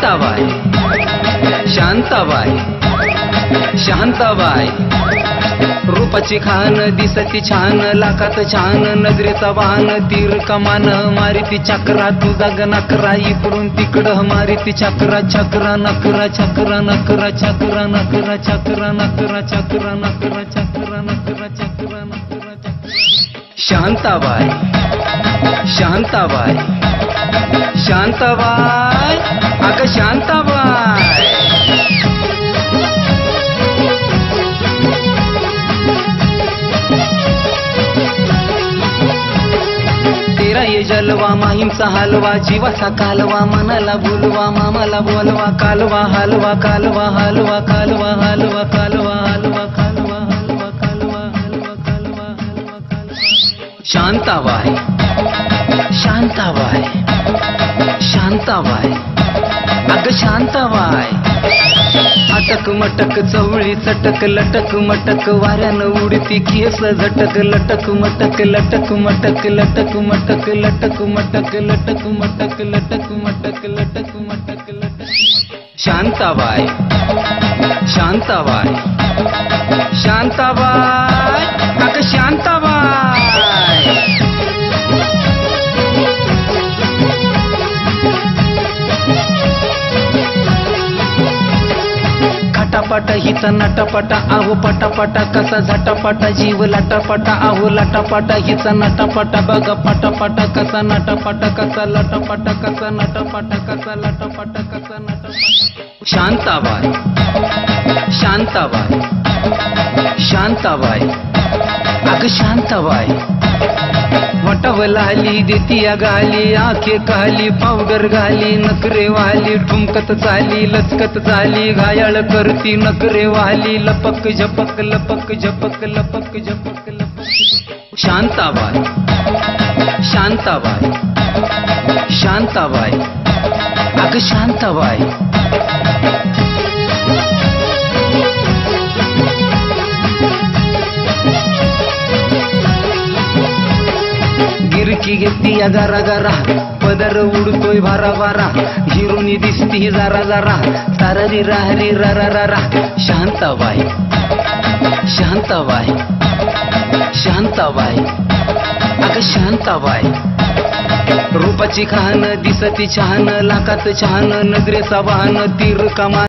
शांताबाई शांताबाई शांताबाई रूपाची खान दिसती छान लाखात छान नजरेचा वाहन तीर कमान मारिती चक्रा तुझा गणकरा इकडून तिकडं मारिती चक्रा चक्रा नकरा चक्रा नकरा चक्रा नकरा चक्रा नकरा चक्रा नकरा चक्रा नकरा चक्रा नकरा शांताबाई शांताबाई शांताबाई अगं शांताबाई तेरा ये जलवा माहीमचा हलवा जीवाचा कालवा मनाला बोलवा मामाला बोलवा कालवा हलवा कालवा हलवा कालवा हलवा कालवा हलवा कालवा हलवा कालवा हलवा कालवा हलवा कालवा शांताबाई शांताबाई शांताबाई अगं शांताबाई अटक मटक चवळी चटक लटक मटक वाऱ्यानं उडती केस झटक लटक मटक लटक मटक लटक मटक लटक मटक लटक मटक लटक मटक लटक मटक लटक शांताबाई शांताबाई शांताबाई अगं शांताबाई पटापटा हिचा नटापटा आहो पटापटा कसा झटापटा जीव लाटापटा आहो लाटापटा हिचा नटापटा बघा पटापटा कसा नटापटा कसा लाटापटा कसा नटापटा कसा लाटापटा कसा नटापटा शांताबाई शांताबाई शांताबाई अगं शांताबाई वटावला आली देती गाली आखे काली पावडर घाली नकरे वाली ठुमकत चाली लचकत चाली घायाळ करती नकरे वाली लपक झपक लपक झपक लपक झपक लपक शांताबाई शांताबाई शांताबाई अगं शांताबाई गिरकी घेती या गारा गारा पदर उडतोय भारा भारा हिरोनी दिसती जरा जरा ताररी राहरी रा रा रा शांताबाई शांताबाई शांताबाई अगं शांताबाई रूपाची खान दिसती छान लाखात छान नजरेचा वाहन तीर कमान